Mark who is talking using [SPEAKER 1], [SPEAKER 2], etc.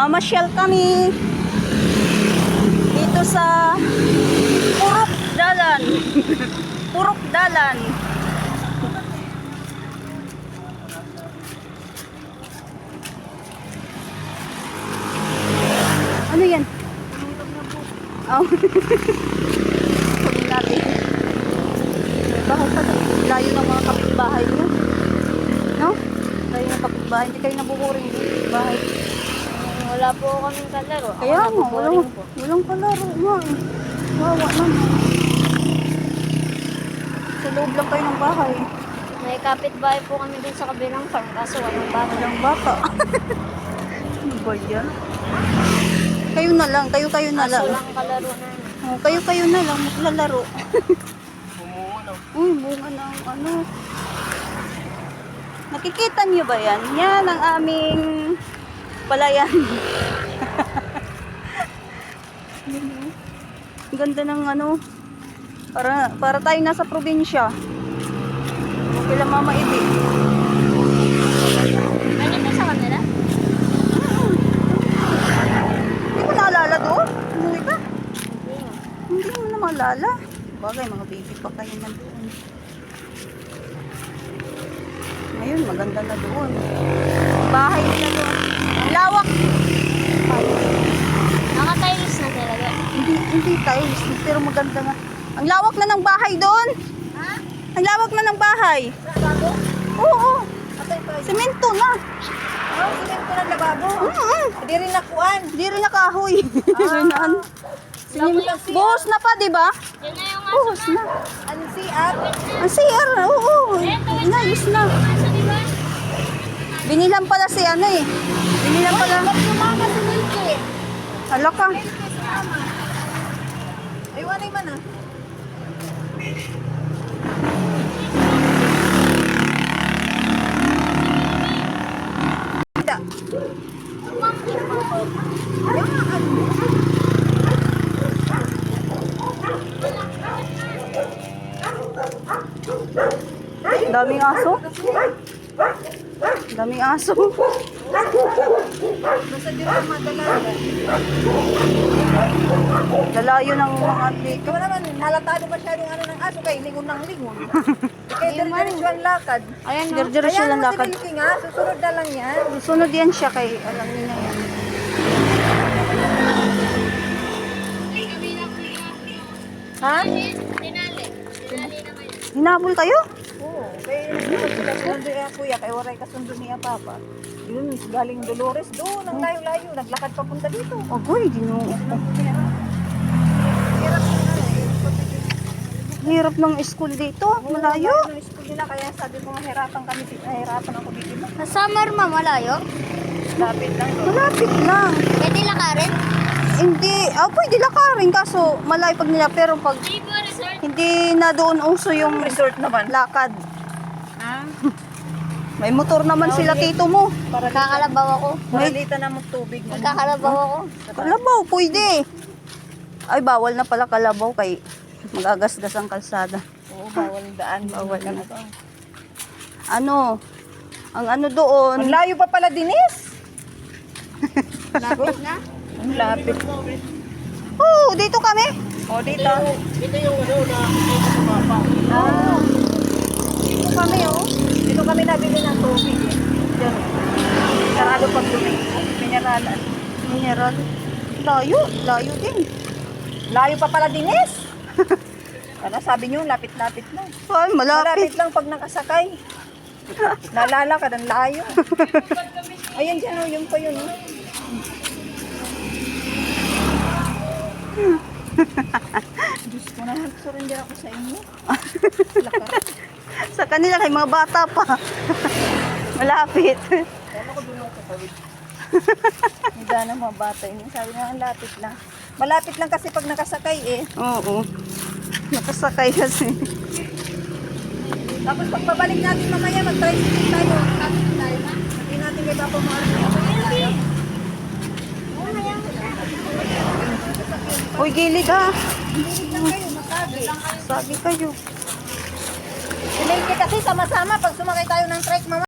[SPEAKER 1] Mamasyal kami dito sa Purok Dalan. Purok Dalan. Ano yan? Oh. Sabi natin. Baho pa. Layo ng mga kapitbahay nyo. No? Layo ng kapitbahay. Hindi kayo nabuburing bahay.
[SPEAKER 2] Wala po kaming kalaro.
[SPEAKER 1] Kaya mo, walang kalaro nga eh. Wawa naman. Sa loob lang kayo ng bahay.
[SPEAKER 2] May kapitbahay po kami dun sa kabilang farm kaso walang bata.
[SPEAKER 1] Walang bata. Ano ba yan? Kayo na lang, kayo na lang.
[SPEAKER 2] Kaso lang kalaro namin.
[SPEAKER 1] Oh, kayo na lang maglalaro. Uy, bunga ng ano. Nakikita niyo ba yan? Yan ang aming palayan. Ang ganda ng ano. Para tayo nasa probinsya. Okay lang Mama Ibi.
[SPEAKER 2] Ano po sa kanila?
[SPEAKER 1] Hindi mo naalala doon? Umuwi ka?
[SPEAKER 2] Hindi nga.
[SPEAKER 1] Hindi mo na maalala. Bagay, mga baby pa kayo na doon. Ngayon, maganda na doon. Bahay nila doon. Ang lawak.
[SPEAKER 2] Nakatiles na talaga.
[SPEAKER 1] Hindi tiles, pero maganda nga. Ang lawak na ng bahay doon.
[SPEAKER 2] Ha?
[SPEAKER 1] Ang lawak na ng bahay.
[SPEAKER 2] Bago?
[SPEAKER 1] Oo. Semento na.
[SPEAKER 2] Oh, sinimpo ng lababo. Hindi rin nakuan.
[SPEAKER 1] Hindi rin nakahoy. Buhos na pa, di ba?
[SPEAKER 2] Yan na yung
[SPEAKER 1] Buhos na.
[SPEAKER 2] Ang CR.
[SPEAKER 1] Ang CR, oo. Inayos na.
[SPEAKER 2] Aso, di ba?
[SPEAKER 1] Binilan pala si ano eh. Binilan pala.
[SPEAKER 2] Ba't sumama si Wilkie?
[SPEAKER 1] Hala ka.
[SPEAKER 2] Iwanay man ah.
[SPEAKER 1] Daming aso. Daming aso.
[SPEAKER 2] Basta di rin madalaga.
[SPEAKER 1] Lalayo ng mga dito.
[SPEAKER 2] Ikaw naman, halatado masyadong ano ng aso kay lingon ng lingon. Kaya diretso ang lakad.
[SPEAKER 1] Ayan, diretso lang lakad.
[SPEAKER 2] Ayan mo si Wilkie nga, susunod na lang yan.
[SPEAKER 1] Sunod yan siya kay alam niya na yan.
[SPEAKER 2] Ha?
[SPEAKER 1] Hinabol kayo?
[SPEAKER 2] Oo. Kaya kasundo niya kuya, kaya waray kasundo niya papa. Yun, galing Dolores doon, ang layo-layo, naglakad papunta dito.
[SPEAKER 1] Agoy, ginoo.
[SPEAKER 2] Hirap na
[SPEAKER 1] Hirap ng school dito. Malayo.
[SPEAKER 2] Yung school nila, kaya sabi ko nga hirapan kami, hirapan ako dito.
[SPEAKER 3] Sa summer ma, malayo?
[SPEAKER 2] Lapit lang doon.
[SPEAKER 1] Malapit lang.
[SPEAKER 3] Pwede lakarin?
[SPEAKER 1] Hindi, pwede lakarin kaso malayo pag nila pero pag hindi na doon uso yung
[SPEAKER 2] Resort naman.
[SPEAKER 1] lakad.
[SPEAKER 2] Ha?
[SPEAKER 1] May motor naman sila tito mo.
[SPEAKER 3] Kakalabaw ako.
[SPEAKER 2] Maralita na mo tubig.
[SPEAKER 3] Kakalabaw ako.
[SPEAKER 1] Kalabaw, pwede. Ay, bawal na pala kalabaw kay magagasgas ang kalsada.
[SPEAKER 2] Oo, bawal daan.
[SPEAKER 1] Bawal na. Ano? Ang ano doon?
[SPEAKER 2] Ang layo pa pala, Dinis.
[SPEAKER 3] Lapit na?
[SPEAKER 2] Ang lapit.
[SPEAKER 1] Oo, dito kami.
[SPEAKER 2] O, dito.
[SPEAKER 3] Ito yung ano na dito sa mapa.
[SPEAKER 2] Ah. Dito kami, oh. Dito kami nabili ng tubig, eh. Diyan. Sarado pag dumi. Mineralan.
[SPEAKER 1] Mineral. Layo, layo din.
[SPEAKER 2] Layo pa pala, Dinis. Ano, sabi niyo, lapit-lapit lang.
[SPEAKER 1] Ay, malapit.
[SPEAKER 2] Malapit lang pag nakasakay. Nalalakad ang layo. Ayun dyan, oh. Yung pa yun, oh. Diyos ko naman, surrender ako sa inyo. Lakas.
[SPEAKER 1] Sa kanila kay mga bata pa. Malapit.
[SPEAKER 2] Kala ko doon ako kawid. Hindi na mga bata yun. Sabi nga, ang lapit lang. Malapit lang kasi pag nakasakay eh.
[SPEAKER 1] Oo. Nakasakay kasi.
[SPEAKER 2] Tapos pag pabalik natin mamaya, mag-tricycle tayo. Lapit tayo na. Sabi natin kay Papa Mahal.
[SPEAKER 1] Uy, gilid ha.
[SPEAKER 2] Hindi lang kayo, masabi.
[SPEAKER 1] Sabi kayo.
[SPEAKER 2] Sinilki kasi sama-sama pag sumakay tayo ng trike mamaya.